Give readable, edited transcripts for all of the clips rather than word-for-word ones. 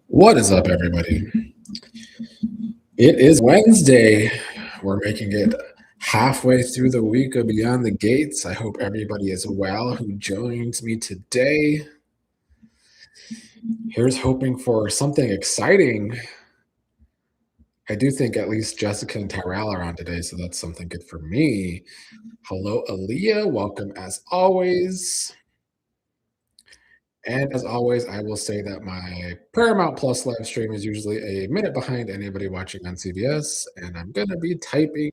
What is up, everybody? It is Wednesday. We're making it halfway through the week of Beyond the Gates. I hope everybody is well who joins me today. Here's hoping for something exciting. I do think at least Jessica and Tyrell are on today, so that's something good for me. Hello, Aaliyah. Welcome as always. And as always, I will say that my Paramount Plus live stream is usually a minute behind anybody watching on CBS, and I'm going to be typing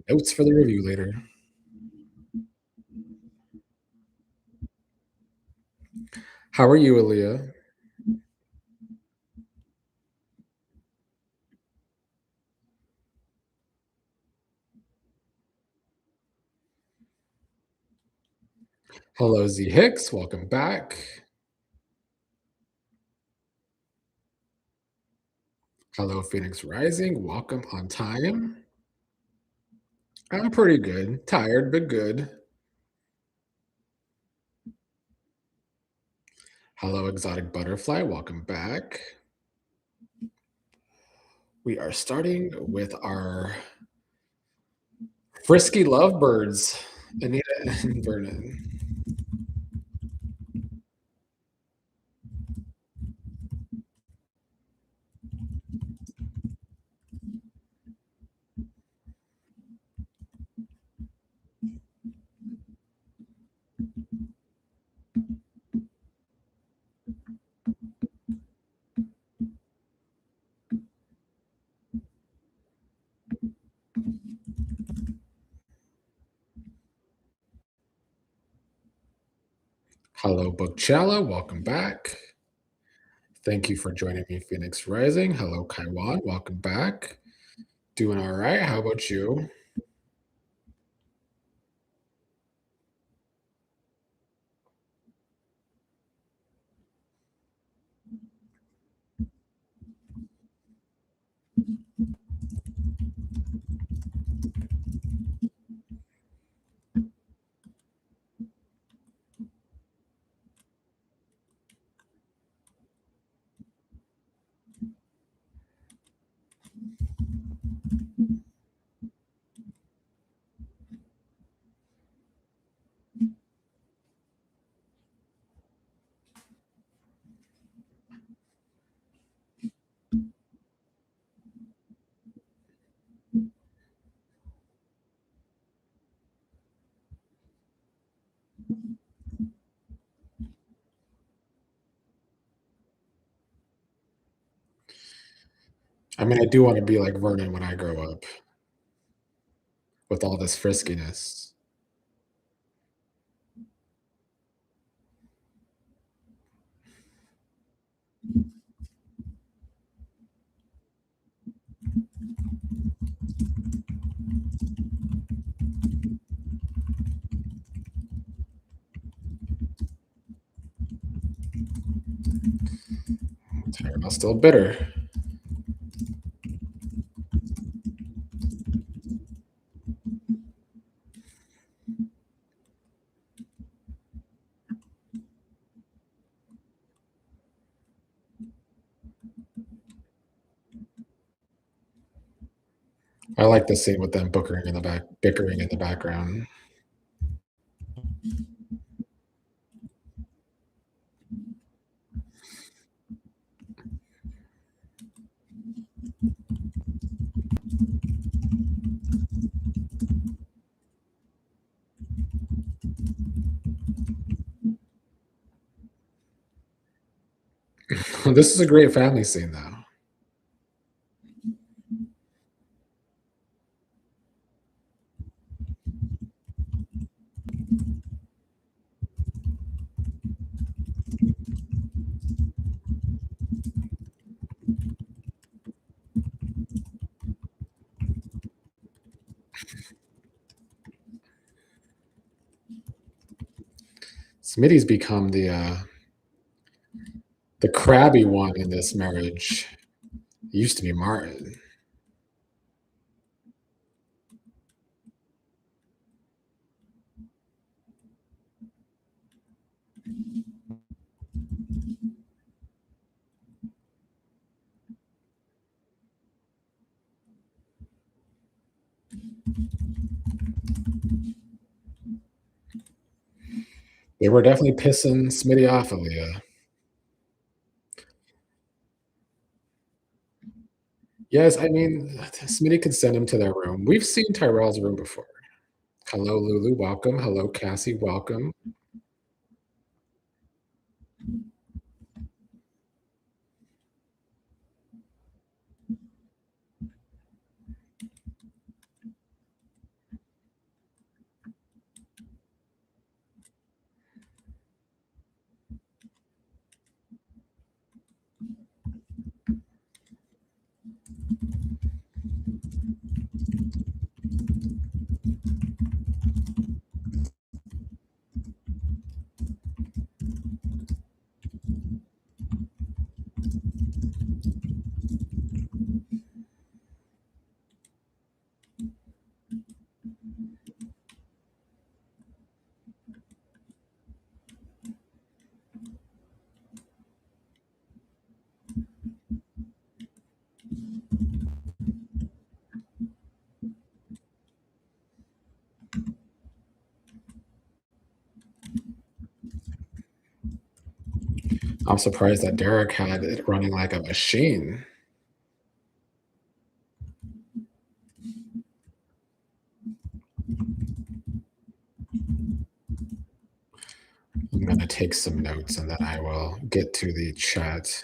notes for the review later. How are you, Aaliyah? Hello, Z Hicks. Welcome back. Hello, Phoenix Rising. Welcome on time. I'm pretty good. Tired, but good. Hello, Exotic Butterfly. Welcome back. We are starting with our frisky lovebirds, Anita and Vernon. Hello, Bookchella. Welcome back. Thank you for joining me, Phoenix Rising. Hello, Kaiwan. Welcome back. Doing all right. How about you? I mean, I do want to be like Vernon when I grow up with all this friskiness. I'm still bitter. I like the scene with them bickering in the background. This is a great family scene, though. Smitty's become the crabby one in this marriage. It used to be Martin. They were definitely pissing Smitty off, Aaliyah. Yes, I mean, Smitty could send him to their room. We've seen Tyrell's room before. Hello, Lulu, welcome. Hello, Cassie, welcome. I'm surprised that Derek had it running like a machine. I'm gonna take some notes and then I will get to the chat.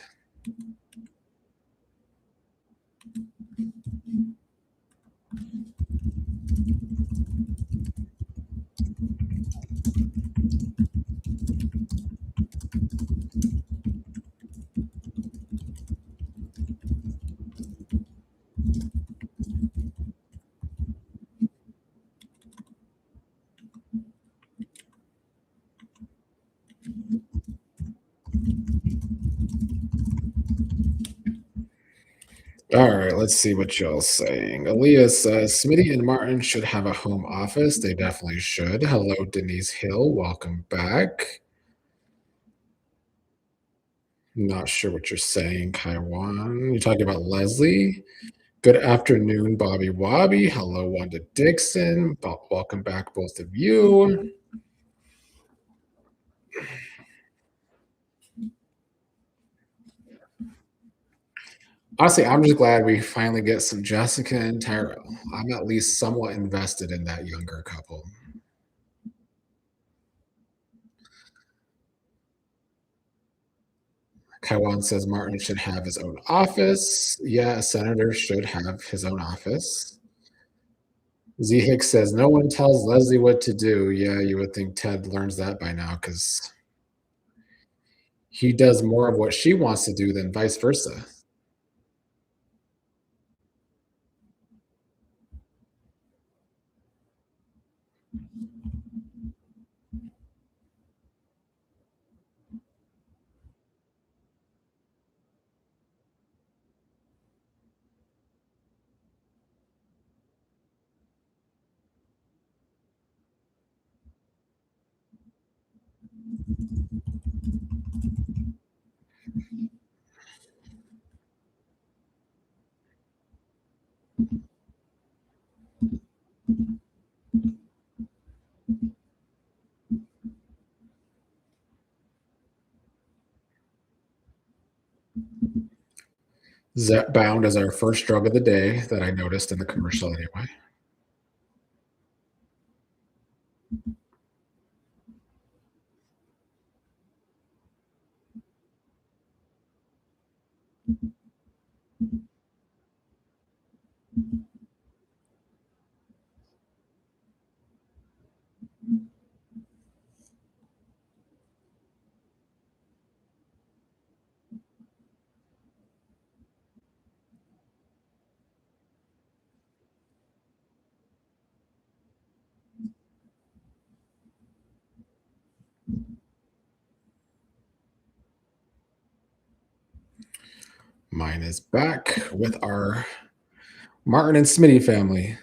All right, let's see what y'all's saying. Aaliyah says Smitty and Martin should have a home office. They definitely should. Hello, Denise Hill. Welcome back. Not sure what you're saying, Kaiwan. You're talking about Leslie. Good afternoon, Bobby Wobby. Hello, Wanda Dixon. Welcome back, both of you. Honestly, I'm just glad we finally get some Jessica and Tyrell. I'm at least somewhat invested in that younger couple. Kaiwan says Martin should have his own office. Yeah, a senator should have his own office. Z Hicks says no one tells Leslie what to do. Yeah, you would think Ted learns that by now because he does more of what she wants to do than vice versa. Zepbound is our first drug of the day that I noticed in the commercial anyway. Mine is back with our Martin and Smitty family.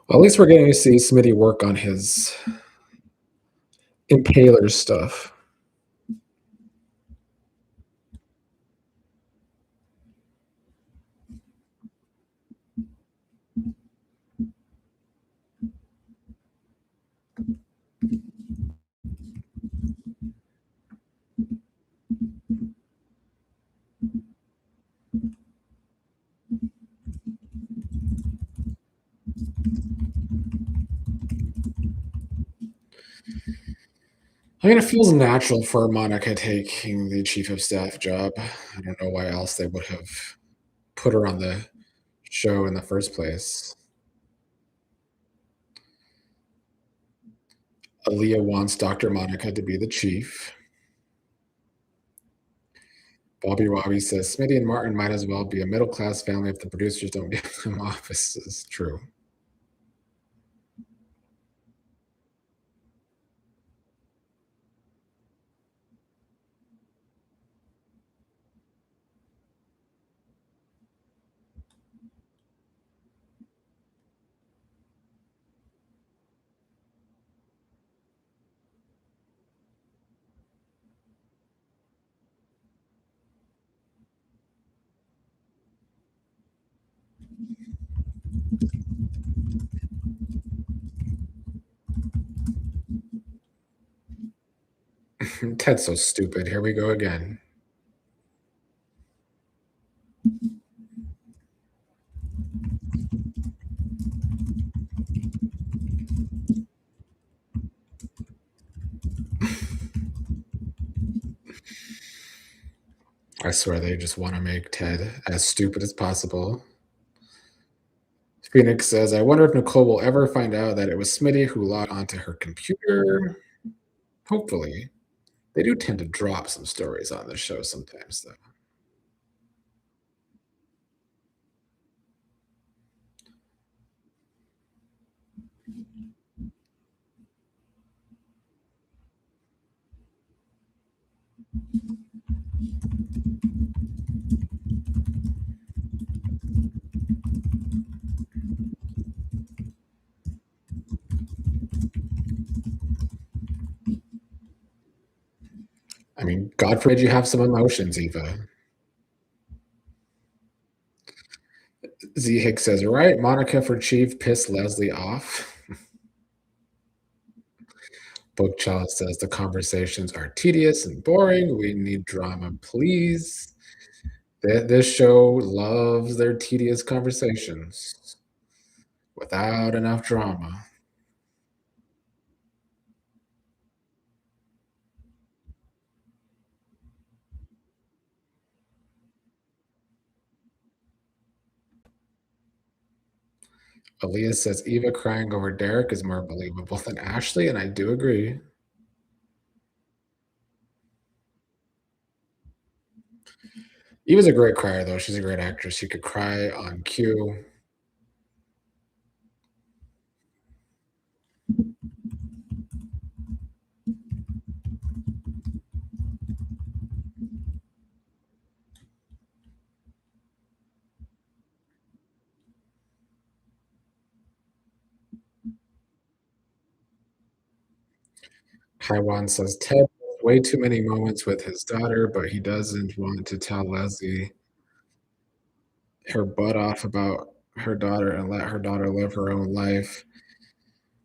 Well, at least we're getting to see Smitty work on his impaler stuff. I mean, it feels natural for Monica taking the chief of staff job. I don't know why else they would have put her on the show in the first place. Aaliyah wants Dr. Monica to be the chief. Bobby Robbie says Smitty and Martin might as well be a middle class family if the producers don't give them offices. True. Ted's so stupid. Here we go again. I swear they just want to make Ted as stupid as possible. Phoenix says, I wonder if Nicole will ever find out that it was Smitty who logged onto her computer. Hopefully. They do tend to drop some stories on the show sometimes, though. I mean, God forbid you have some emotions, Eva. Z Hicks says, right, Monica for chief pissed Leslie off. Bookchild says the conversations are tedious and boring. We need drama, please. This show loves their tedious conversations without enough drama. Aaliyah says Eva crying over Derek is more believable than Ashley, and I do agree. Eva's a great crier, though. She's a great actress. She could cry on cue. Taiwan says Ted has way too many moments with his daughter, but he doesn't want to tell Leslie her butt off about her daughter and let her daughter live her own life.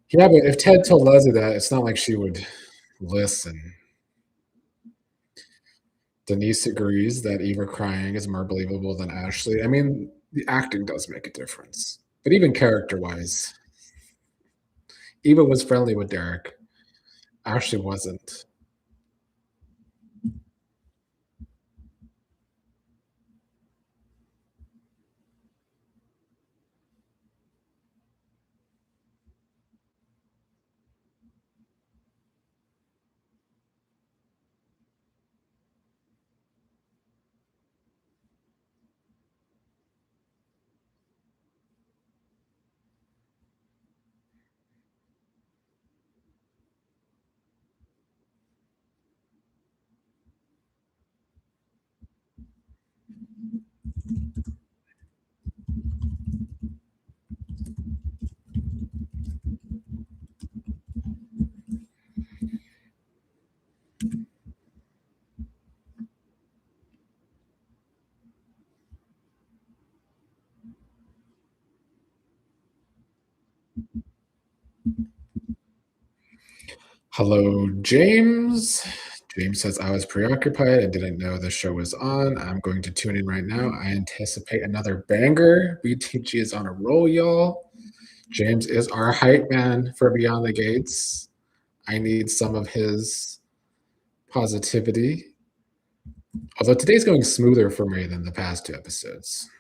Yeah, but if Ted told Leslie that, it's not like she would listen. Denise agrees that Eva crying is more believable than Ashley. I mean, the acting does make a difference. But even character wise, Eva was friendly with Derek. Ashley wasn't. Hello, James. James says, I was preoccupied. I didn't know the show was on. I'm going to tune in right now. I anticipate another banger. BTG is on a roll, y'all. James is our hype man for Beyond the Gates. I need some of his positivity. Although today's going smoother for me than the past two episodes.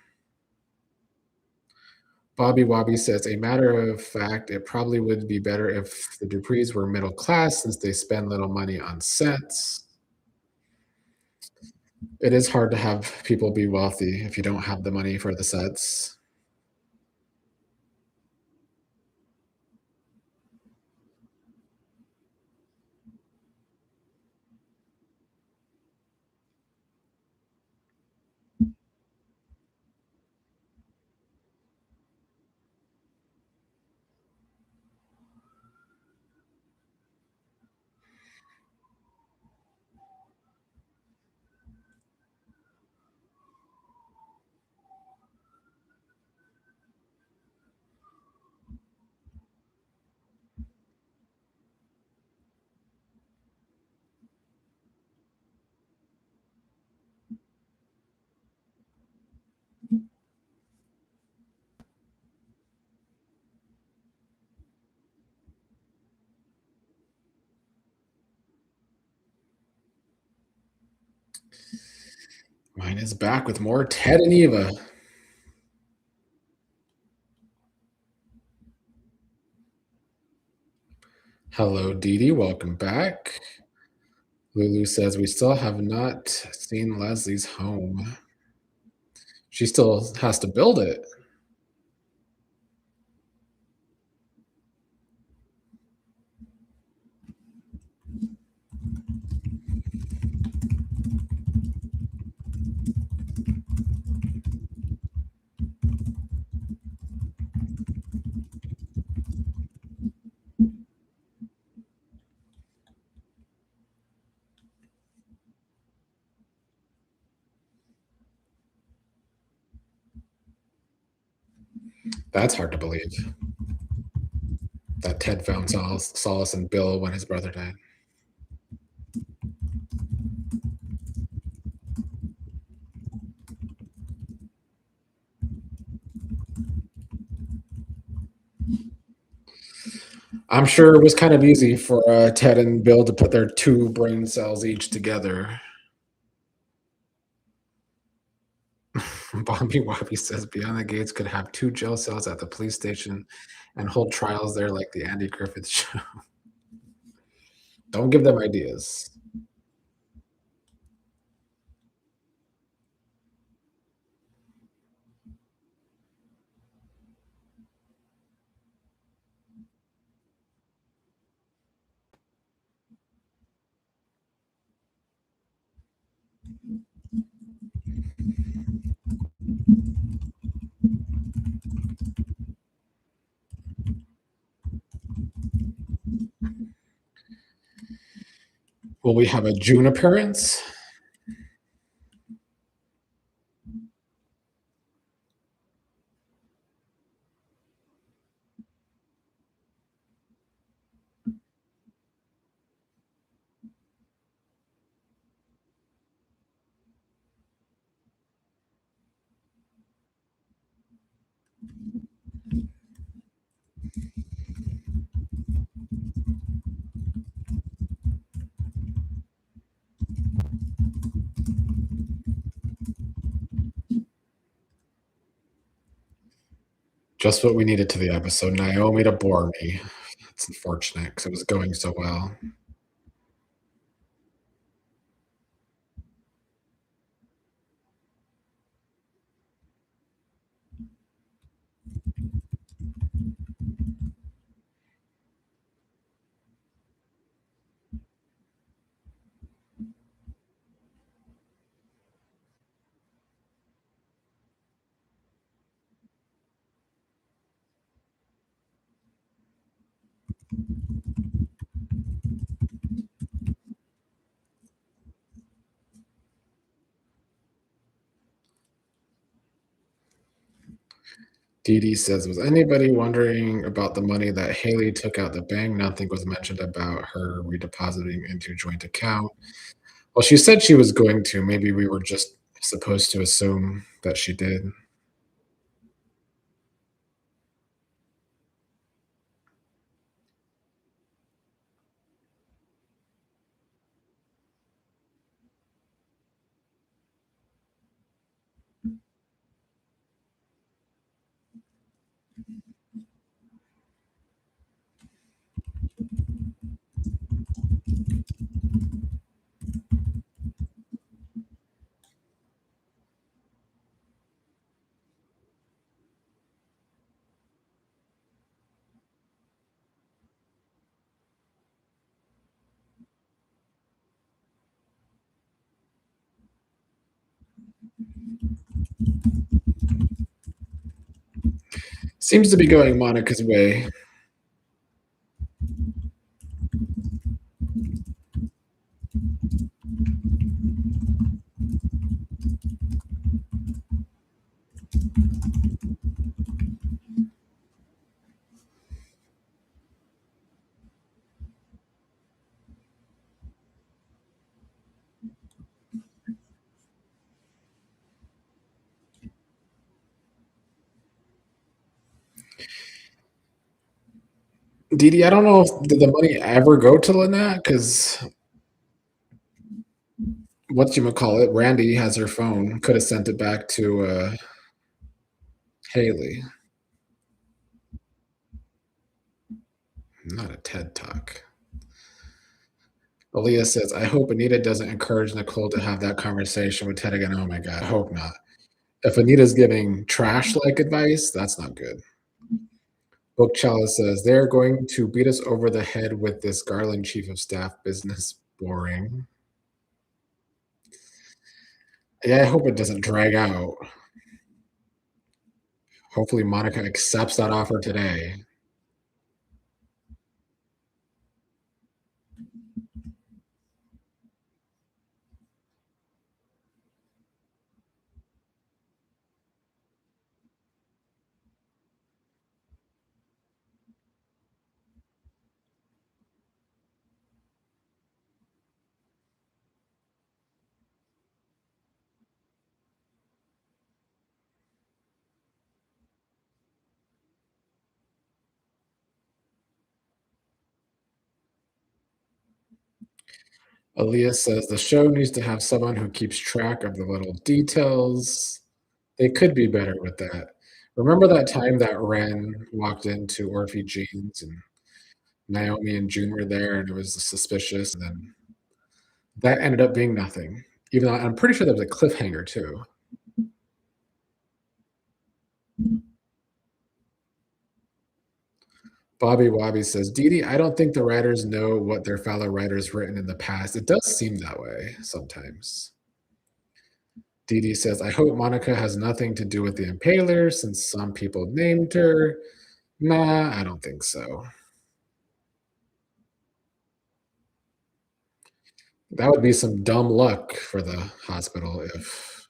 Bobby Wobby says, a matter of fact, it probably would be better if the Duprees were middle class since they spend little money on sets. It is hard to have people be wealthy if you don't have the money for the sets. Mine is back with more Ted and Eva. Hello, Dee Dee. Welcome back. Lulu says, we still have not seen Leslie's home. She still has to build it. That's hard to believe. That Ted found solace in Bill when his brother died. I'm sure it was kind of easy for Ted and Bill to put their two brain cells each together. Bobby Wobby says Beyond the Gates could have two jail cells at the police station and hold trials there like the Andy Griffith show. Don't give them ideas. Will we have a June appearance? Just what we needed to the episode. Naomi to bore me. It's unfortunate because it was going so well. Dee Dee says, "Was anybody wondering about the money that Haley took out the bank? Nothing was mentioned about her redepositing into a joint account." Well, she said she was going to. Maybe we were just supposed to assume that she did. Seems to be going Monica's way. Dee Dee, I don't know if did the money ever go to Lynette? Because whatchamacallit, Randy has her phone, could have sent it back to, Haley. Not a TED Talk. Aaliyah says, "I hope Anita doesn't encourage Nicole to have that conversation with Ted again." Oh my god, I hope not. If Anita's giving trash-like advice, that's not good. Book Chalice says, "They're going to beat us over the head with this Garland chief of staff business. Boring." Yeah, I hope it doesn't drag out. Hopefully, Monica accepts that offer today. Aaliyah says, "The show needs to have someone who keeps track of the little details." They could be better with that. Remember that time that Ren walked into Orphe Jeans and Naomi and June were there and it was suspicious, and then that ended up being nothing. Even though I'm pretty sure there was a cliffhanger too. Bobby Wobby says, "Dee Dee, I don't think the writers know what their fellow writers written in the past." It does seem that way sometimes. Dee Dee says, "I hope Monica has nothing to do with the Impaler since some people named her." Nah, I don't think so. That would be some dumb luck for the hospital if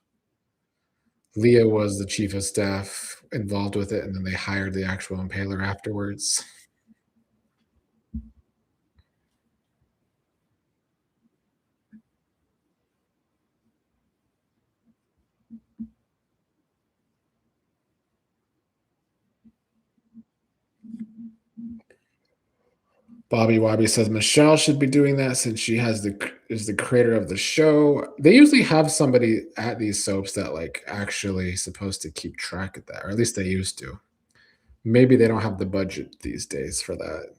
Leah was the chief of staff involved with it and then they hired the actual Impaler afterwards. Bobby Wobby says Michelle should be doing that since she has is the creator of the show. They usually have somebody at these soaps that like actually supposed to keep track of that, or at least they used to. Maybe they don't have the budget these days for that.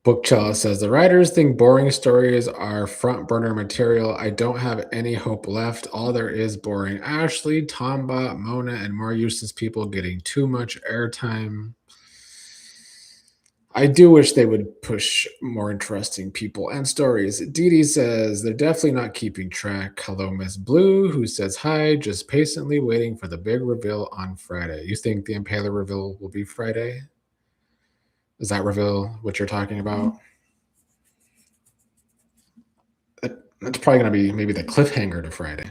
Bookchala says the writers think boring stories are front burner material. I don't have any hope left. All there is boring Ashley, Tomba, Mona, and more useless people getting too much airtime. I do wish they would push more interesting people and stories. Dee Dee says they're definitely not keeping track. Hello, Miss Blue, who says hi, just patiently waiting for the big reveal on Friday. You think the Impaler reveal will be Friday? Is that reveal what you're talking about? That's probably going to be maybe the cliffhanger to Friday.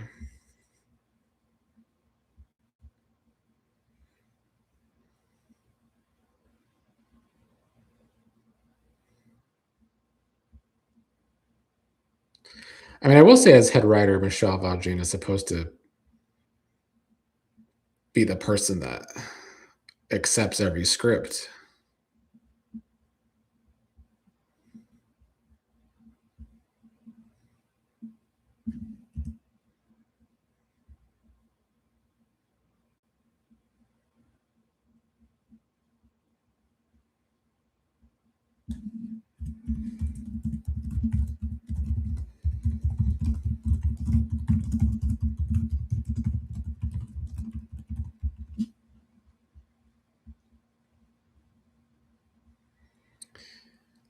I mean, I will say, as head writer, Michelle Valjean is supposed to be the person that accepts every script.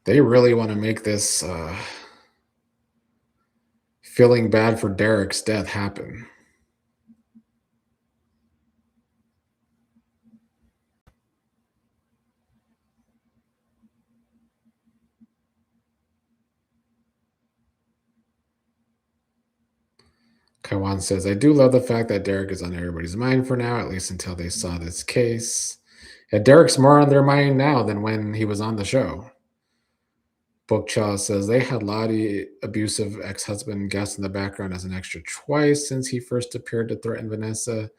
They really want to make this feeling bad for Derek's death happen. Kaiwan says, I do love the fact that Derek is on everybody's mind for now, at least until they saw this case. Yeah, Derek's more on their mind now than when he was on the show. Bookchaw says they had Lottie, abusive ex-husband, guest in the background as an extra twice since he first appeared to threaten Vanessa.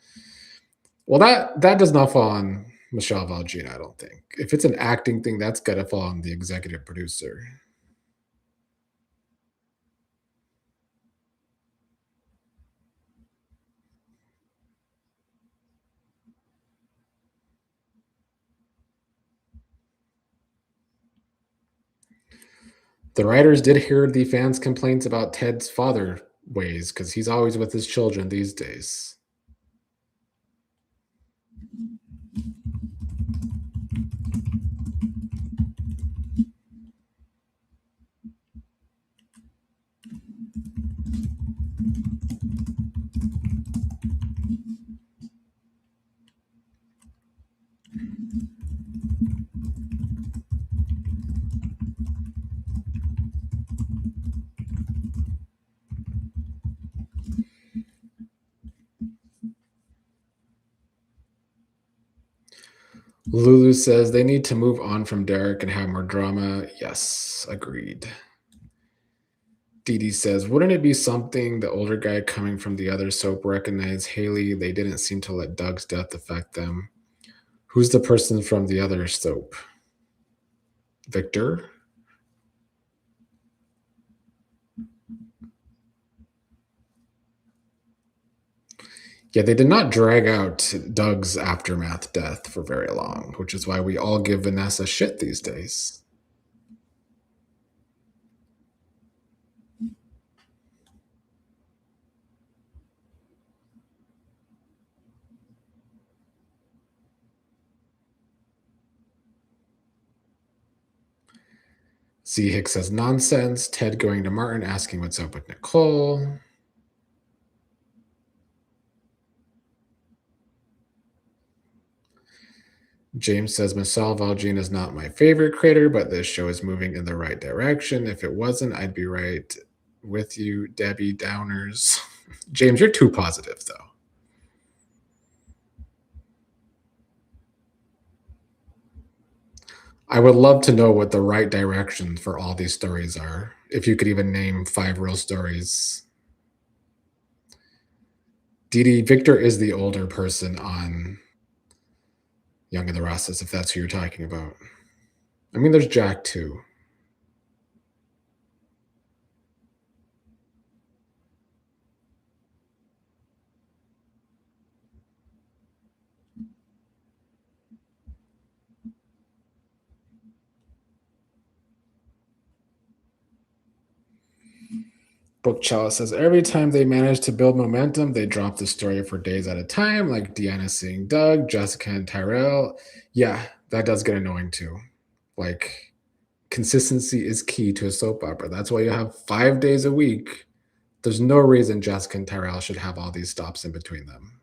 Well, that does not fall on Michelle Valjean, I don't think. If it's an acting thing, that's got to fall on the executive producer. The writers did hear the fans' complaints about Ted's father ways because he's always with his children these days. Lulu says they need to move on from Derek and have more drama. Yes, agreed. Dee Dee says, wouldn't it be something the older guy coming from the other soap recognized Haley? They didn't seem to let Doug's death affect them. Who's the person from the other soap? Victor? Yeah, they did not drag out Doug's aftermath death for very long, which is why we all give Vanessa shit these days. Z Hicks says nonsense. Ted going to Martin asking what's up with Nicole. James says Marcel Valjean is not my favorite creator, but this show is moving in the right direction. If it wasn't, I'd be right with you, Debbie Downers. James, you're too positive, though. I would love to know what the right direction for all these stories are. If you could even name 5 real stories. Dee Dee, Victor is the older person on Young and the Restless, if that's who you're talking about. I mean, there's Jack, too. Book Chalice says every time they manage to build momentum, they drop the story for days at a time, like Deanna seeing Doug, Jessica and Tyrell. Yeah, that does get annoying too. Like, consistency is key to a soap opera. That's why you have 5 days a week. There's no reason Jessica and Tyrell should have all these stops in between them.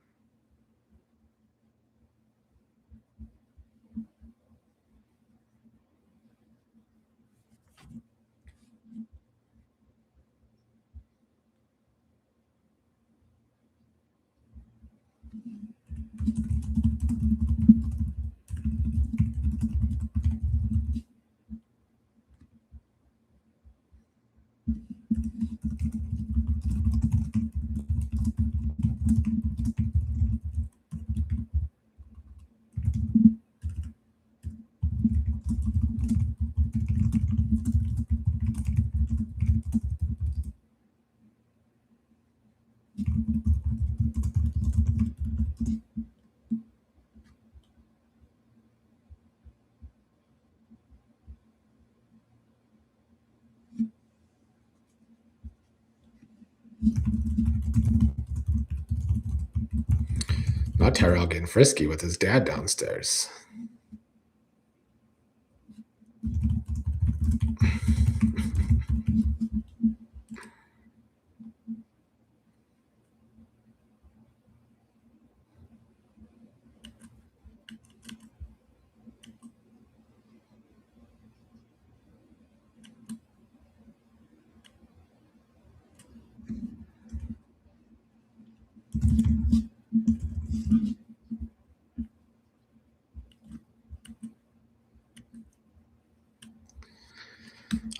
Not Tyrell getting frisky with his dad downstairs.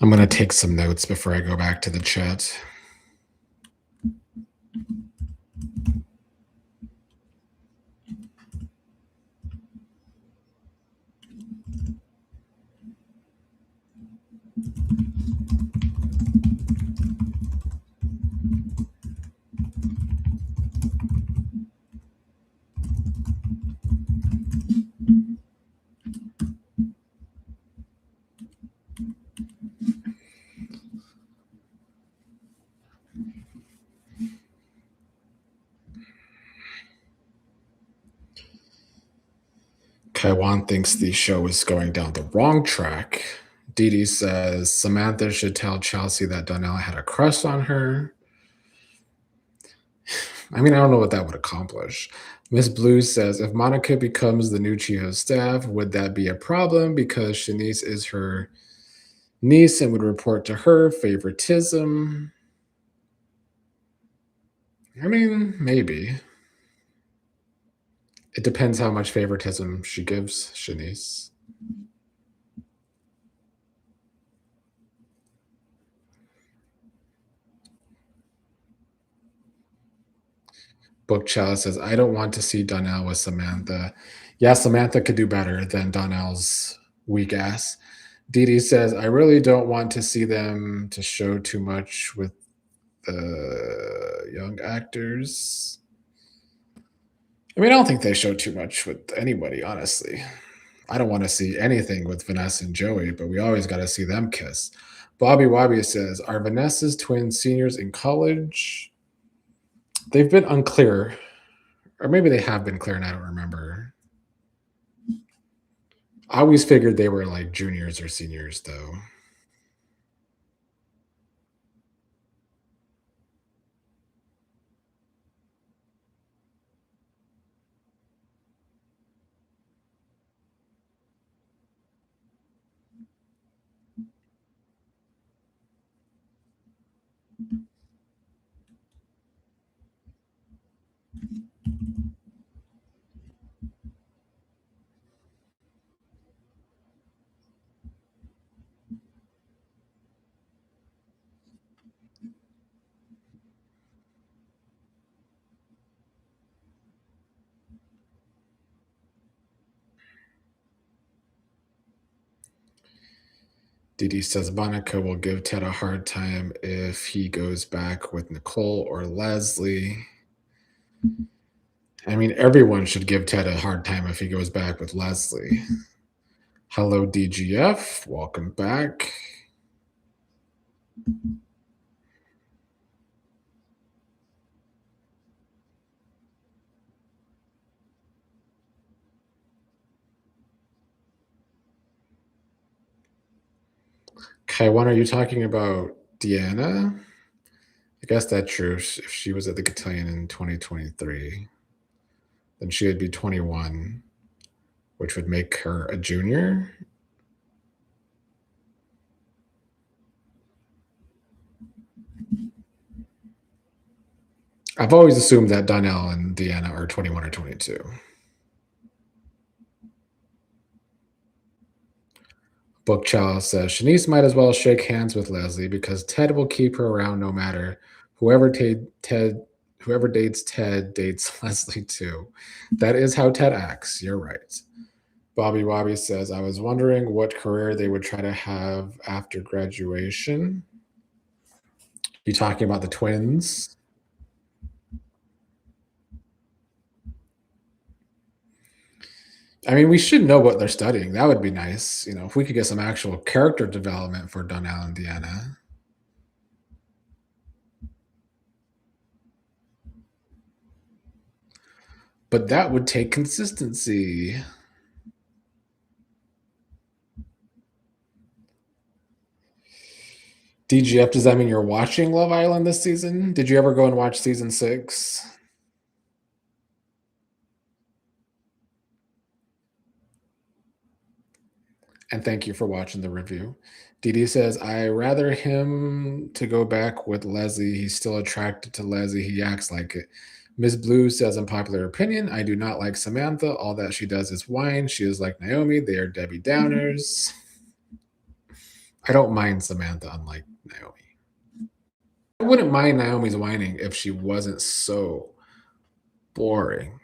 I'm going to take some notes before I go back to the chat. Kaiwan thinks the show is going down the wrong track. Dee Dee says Samantha should tell Chelsea that Donnell had a crush on her. I mean, I don't know what that would accomplish. Miss Blue says if Monica becomes the new chief of staff, would that be a problem? Because Shanice is her niece and would report to her favoritism. I mean, maybe. It depends how much favoritism she gives Shanice. Book Chalice says, I don't want to see Donnell with Samantha. Yeah, Samantha could do better than Donnell's weak ass. Dee Dee says, I really don't want to see them to show too much with the young actors. I mean, I don't think they show too much with anybody, honestly. I don't want to see anything with Vanessa and Joey, but we always got to see them kiss. Bobby Wobby says, are Vanessa's twins seniors in college? They've been unclear, or maybe they have been clear and I don't remember. I always figured they were like juniors or seniors, though. Didi says Monica will give Ted a hard time if he goes back with Nicole or Leslie. I mean, everyone should give Ted a hard time if he goes back with Leslie. Hello, DGF. Welcome back. Kaiwan, are you talking about Deanna? I guess that's true. If she was at the cotillion in 2023, then she would be 21, which would make her a junior. I've always assumed that Donnell and Deanna are 21 or 22. Book Chalice says Shanice might as well shake hands with Leslie because Ted will keep her around no matter. Whoever dates Ted dates Leslie too. That is how Ted acts. You're right. Bobby Wobby says, I was wondering what career they would try to have after graduation. You talking about the twins? I mean, we should know what they're studying. That would be nice. If we could get some actual character development for Donnell and Deanna. But that would take consistency. DGF, does that mean you're watching Love Island this season? Did you ever go and watch season 6? And thank you for watching the review. Dee says, I rather him to go back with Leslie. He's still attracted to Leslie. He acts like it. Ms. Blue says, unpopular opinion, I do not like Samantha. All that she does is whine. She is like Naomi. They are Debbie Downers. I don't mind Samantha, unlike Naomi. I wouldn't mind Naomi's whining if she wasn't so boring.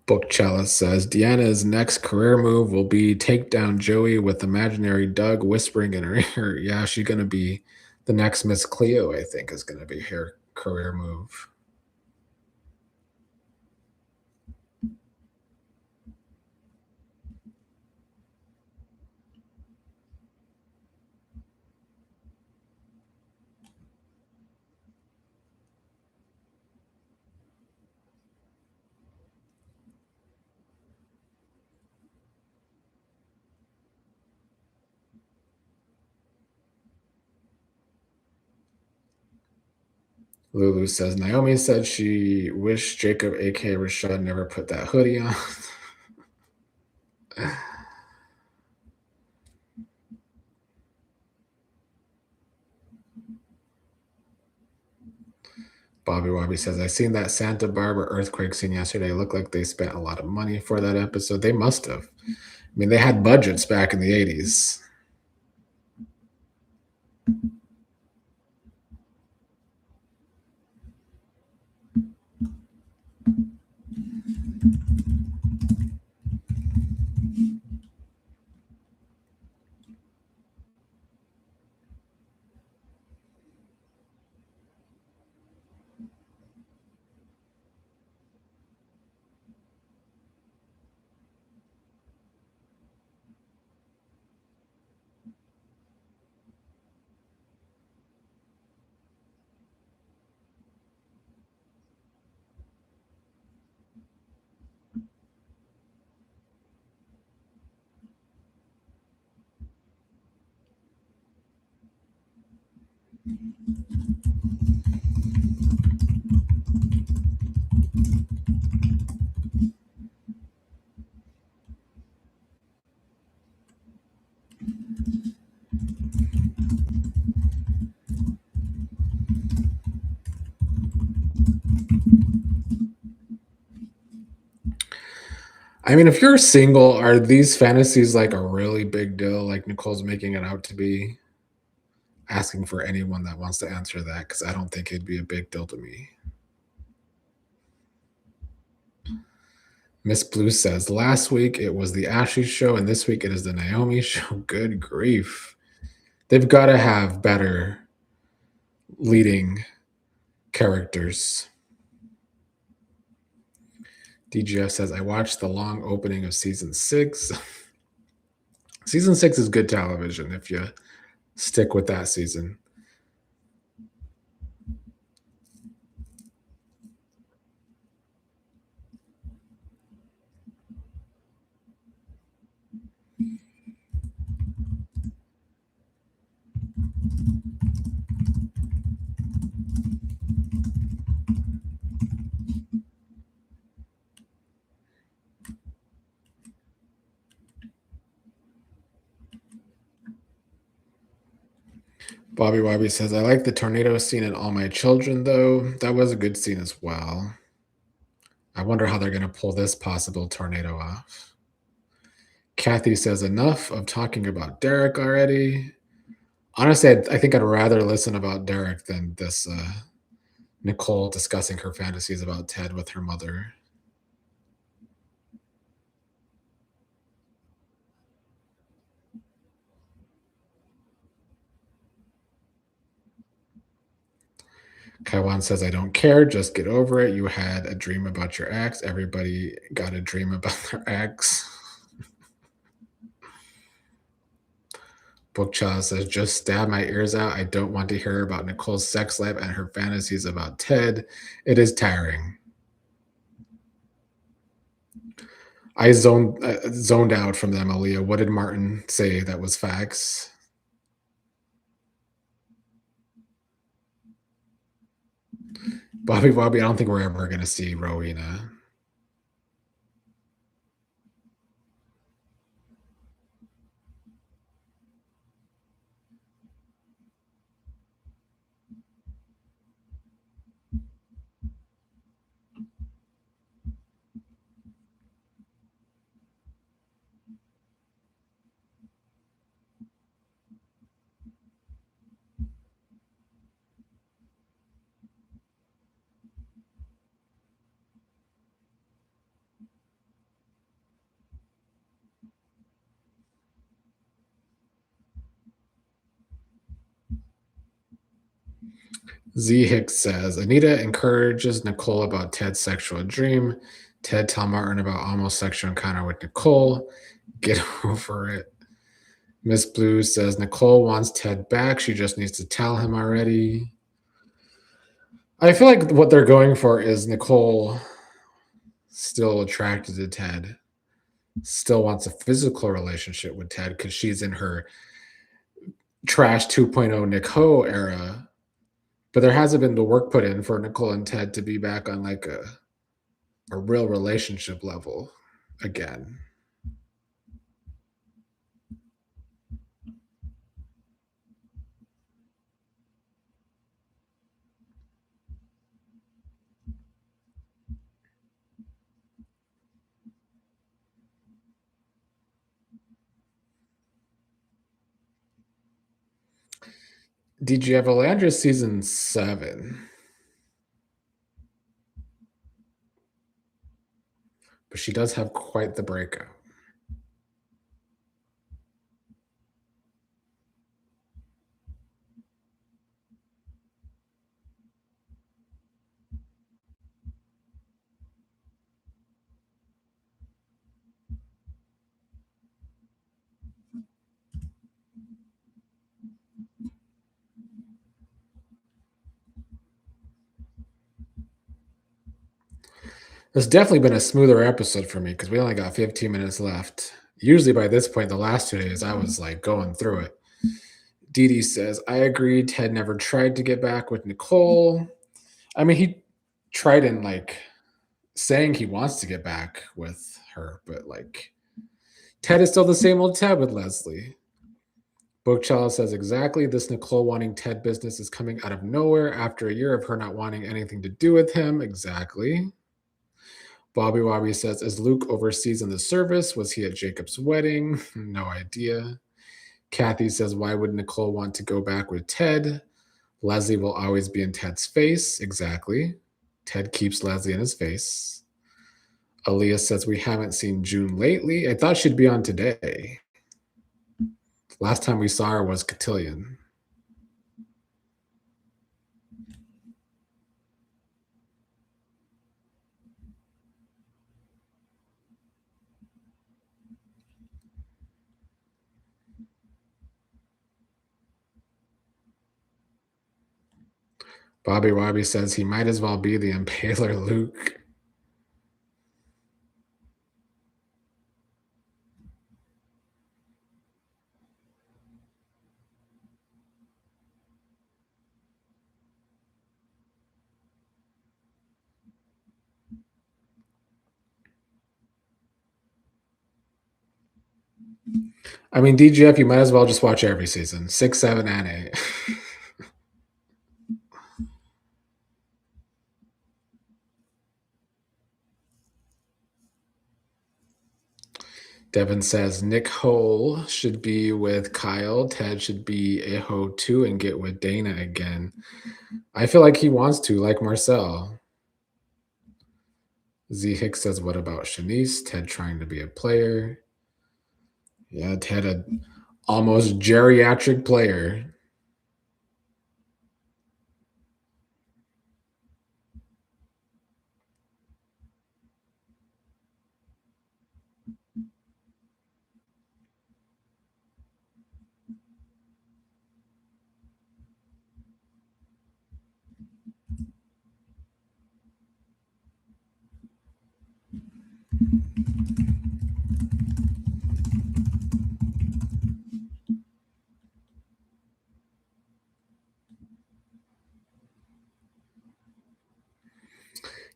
Book Chalice says Deanna's next career move will be take down Joey with imaginary Doug whispering in her ear. Yeah, she's going to be the next Miss Cleo, I think, is going to be her career move. Lulu says Naomi said she wished Jacob, aka Rashad, never put that hoodie on. Bobby Wobby says, I seen that Santa Barbara earthquake scene yesterday. It looked like they spent a lot of money for that episode. They must have. I mean, they had budgets back in the 80s. I mean, if you're single, are these fantasies like a really big deal, like Nicole's making it out to be? Asking for anyone that wants to answer that, because I don't think it'd be a big deal to me. Miss Blue says, last week it was the Ashley show, and this week it is the Naomi show. Good grief. They've got to have better leading characters. DGF says, I watched the long opening of season 6. Season 6 is good television if you stick with that season. Bobby Wobby says, I like the tornado scene in All My Children, though. That was a good scene as well. I wonder how they're going to pull this possible tornado off. Kathy says, enough of talking about Derek already. Honestly, I think I'd rather listen about Derek than this Nicole discussing her fantasies about Ted with her mother. Kaiwan says, I don't care. Just get over it. You had a dream about your ex. Everybody got a dream about their ex. Bookchild says, just stab my ears out. I don't want to hear about Nicole's sex life and her fantasies about Ted. It is tiring. I zoned out from them, Aaliyah. What did Martin say that was facts? Bobby, I don't think we're ever going to see Rowena. Z Hicks says, Anita encourages Nicole about Ted's sexual dream. Ted tell Martin about almost sexual encounter with Nicole. Get over it. Miss Blue says, Nicole wants Ted back. She just needs to tell him already. I feel like what they're going for is Nicole still attracted to Ted, still wants a physical relationship with Ted because she's in her trash 2.0 Nicole era. But there hasn't been the work put in for Nicole and Ted to be back on like a real relationship level again. Did you have Alandra season 7? But she does have quite the breakout. It's definitely been a smoother episode for me because we only got 15 minutes left. Usually by this point, the last 2 days, I was like going through it. Dee Dee says, I agree. Ted never tried to get back with Nicole. I mean, he tried in like saying he wants to get back with her, but like Ted is still the same old Ted with Leslie. Bookchild says, exactly. This Nicole wanting Ted business is coming out of nowhere after a year of her not wanting anything to do with him. Exactly. Bobby Wobby says, is Luke overseas in the service? Was he at Jacob's wedding? No idea. Kathy says, why would Nicole want to go back with Ted? Leslie will always be in Ted's face. Exactly. Ted keeps Leslie in his face. Aaliyah says we haven't seen June lately. I thought she'd be on today. Last time we saw her was Cotillion. Bobby Robbie says he might as well be the Impaler Luke. I mean, DGF, you might as well just watch every season 6, 7, and 8. Devin says Nick Hole should be with Kyle. Ted should be a hoe too and get with Dana again. I feel like he wants to, like Marcel. Z Hicks says, what about Shanice? Ted trying to be a player. Yeah, Ted, a almost geriatric player.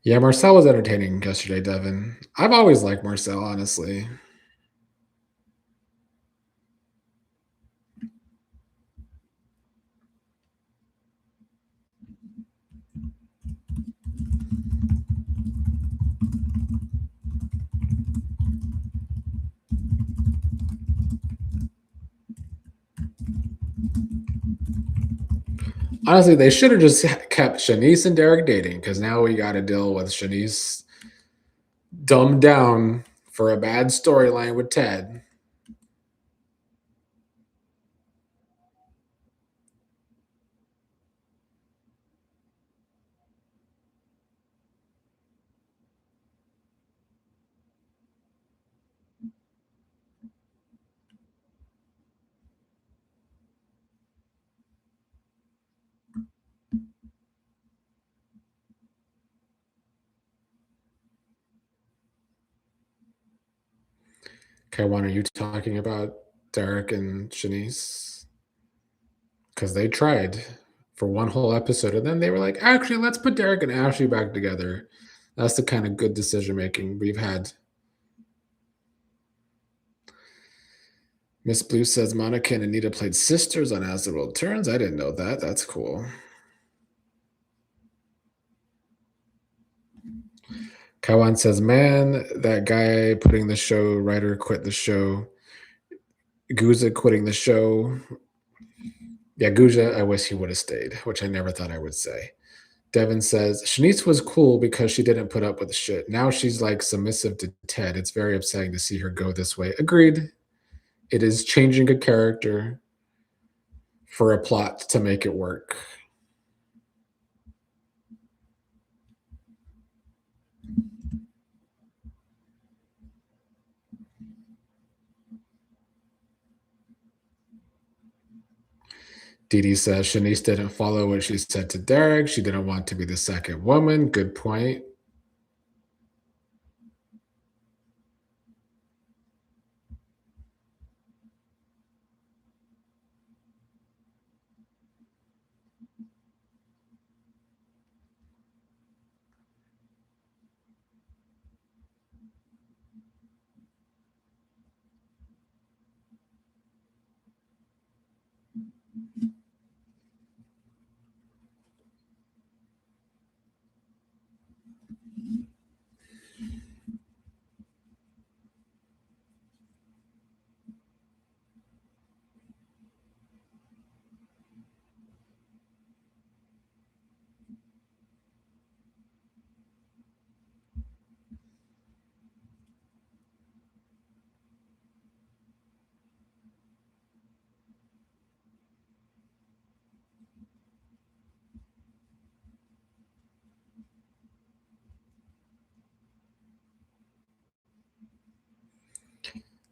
Yeah, Marcel was entertaining yesterday, Devin. I've always liked Marcel, honestly. Honestly, they should have just kept Shanice and Derek dating because now we got to deal with Shanice dumbed down for a bad storyline with Ted. Kaiwan, are you talking about Derek and Shanice? Because they tried for one whole episode, and then they were like, actually, let's put Derek and Ashley back together. That's the kind of good decision making we've had. Miss Blue says Monica and Anita played sisters on As the World Turns. I didn't know that. That's cool. Kaiwan says, man, that guy putting the show, writer quit the show. Guza quitting the show. Yeah, Guja, I wish he would have stayed, which I never thought I would say. Devin says, Shanice was cool because she didn't put up with the shit. Now she's like submissive to Ted. It's very upsetting to see her go this way. Agreed. It is changing a character for a plot to make it work. Dee Dee says Shanice didn't follow what she said to Derek. She didn't want to be the second woman. Good point.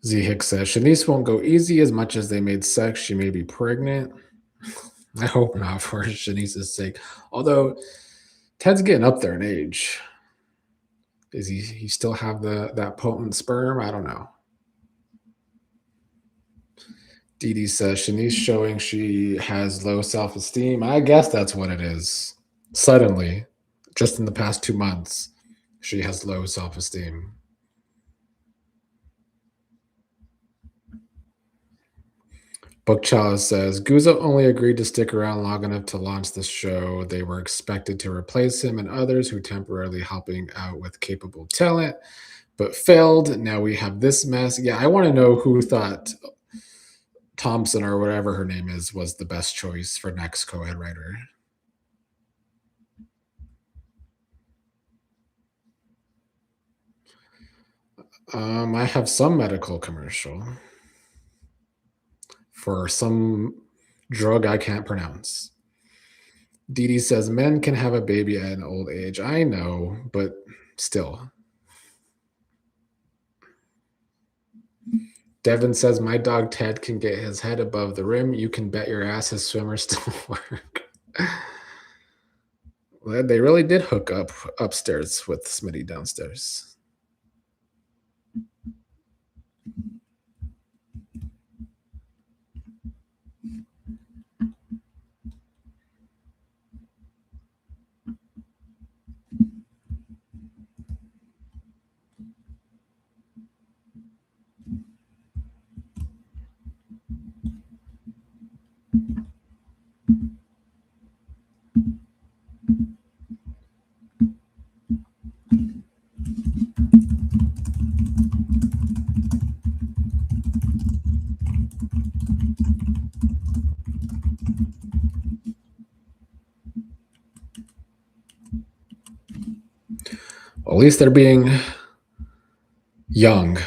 Z Hicks says Shanice won't go easy as much as they made sex. She may be pregnant. I hope not for Shanice's sake. Although Ted's getting up there in age. Does he still have that potent sperm? I don't know. Dee Dee says Shanice showing she has low self esteem. I guess that's what it is. Suddenly, just in the past 2 months, she has low self esteem. Book Chalice says Guzzo only agreed to stick around long enough to launch the show. They were expected to replace him and others who temporarily helping out with capable talent, but failed. Now we have this mess. Yeah, I want to know who thought Thompson or whatever her name is was the best choice for next co-head writer. I have some medical commercial for some drug I can't pronounce. Dee Dee says men can have a baby at an old age. I know, but still. Devin says my dog Ted can get his head above the rim. You can bet your ass his swimmer still work. Well, they really did hook up upstairs with Smitty downstairs. Well, at least they're being young.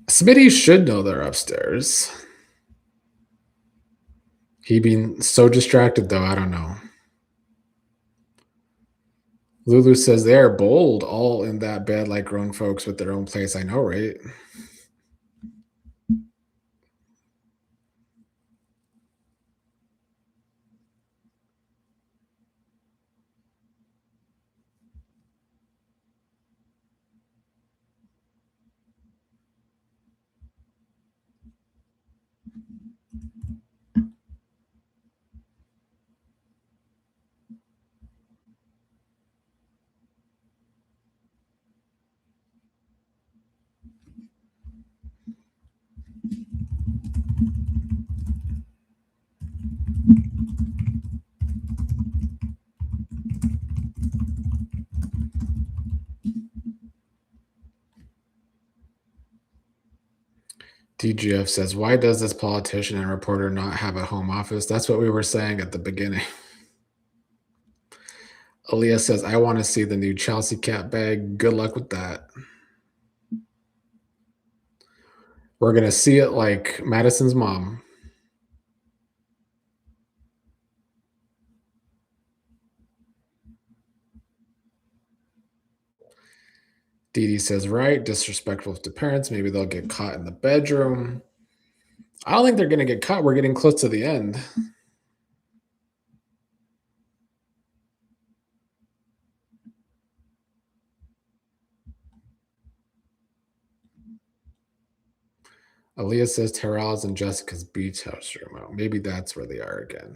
Smitty should know they're upstairs. He being so distracted though, I don't know. Lulu says they are bold, all in that bed like grown folks with their own place. I know, right? DGF says, why does this politician and reporter not have a home office? That's what we were saying at the beginning. Aaliyah says, I want to see the new Chelsea cat bag. Good luck with that. We're going to see it like Madison's mom. Dee Dee says, right, disrespectful to parents. Maybe they'll get caught in the bedroom. I don't think they're going to get caught. We're getting close to the end. Aaliyah says Terrell's in Jessica's beach house room. Oh, maybe that's where they are again.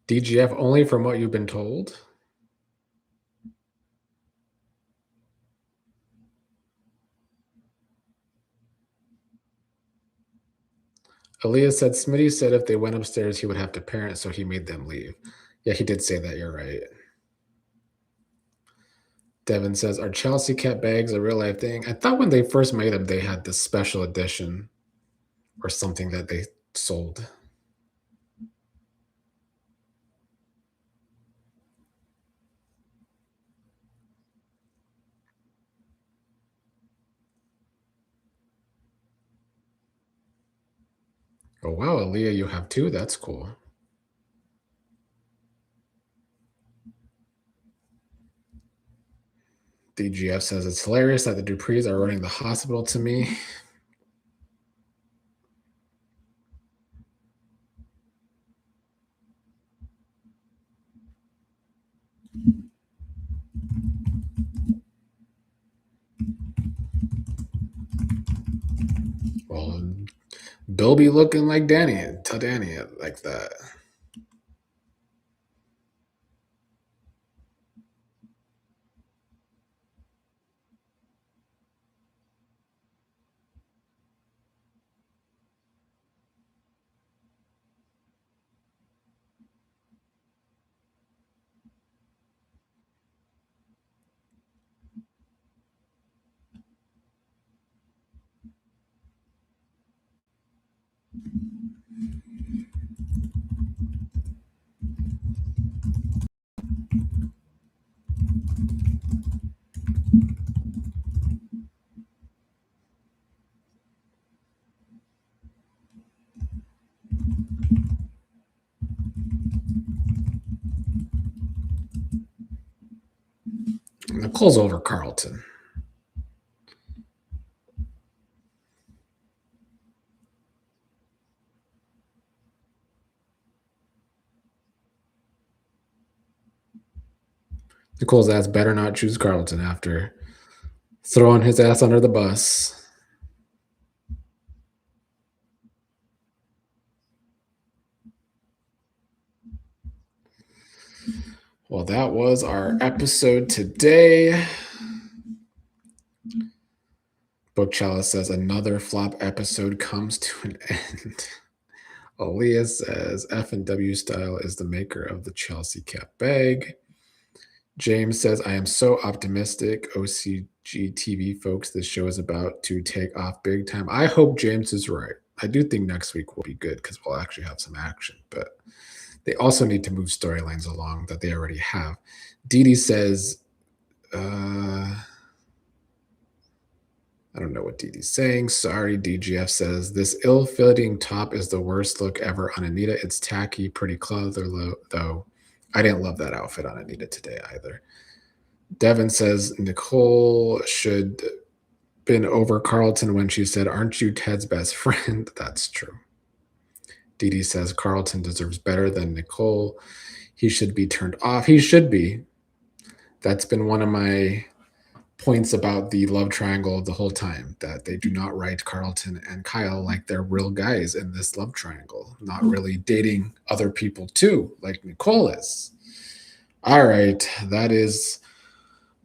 DGF only from what you've been told? Aaliyah said Smitty said if they went upstairs, he would have to parent, so he made them leave. Yeah, he did say that. You're right. Devin says, are Chelsea cat bags a real life thing? I thought when they first made them, they had this special edition or something that they sold. Oh, wow, Aaliyah, you have two? That's cool. DGF says, it's hilarious that the Duprees are running the hospital to me. Well, Bill be looking like Danny. Tell Danny it like that. Nicole's over Carlton. Nicole's ass better not choose Carlton after throwing his ass under the bus. Well, that was our episode today. Bookcella says another flop episode comes to an end. Aaliyah says F and W Style is the maker of the Chelsea Cat bag. James says, I am so optimistic. OCG TV folks, this show is about to take off big time. I hope James is right. I do think next week will be good because we'll actually have some action, but they also need to move storylines along that they already have. Dee Dee says, I don't know what Dee Dee's saying. Sorry, DGF says, this ill-fitting top is the worst look ever on Anita. It's tacky, pretty clever, though. I didn't love that outfit on Anita today either. Devin says, Nicole should been over Carlton when she said, aren't you Ted's best friend? That's true. Dee Dee says, Carlton deserves better than Nicole. He should be turned off. He should be. That's been one of my points about the love triangle the whole time, that they do not write Carlton and Kyle like they're real guys in this love triangle, not really dating other people too, like Nicole is. All right, that is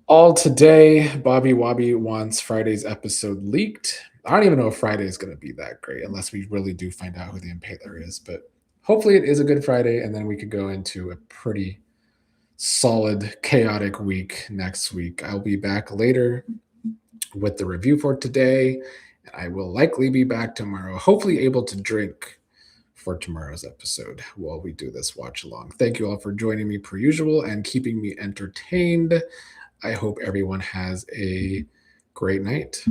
all today. Bobby Wobby wants Friday's episode leaked. I don't even know if Friday is going to be that great unless we really do find out who the impaler is, but hopefully it is a good Friday, and then we could go into a pretty solid, chaotic week next week. I'll be back later with the review for today. I will likely be back tomorrow, hopefully able to drink for tomorrow's episode while we do this watch along. Thank you all for joining me per usual and keeping me entertained. I hope everyone has a great night.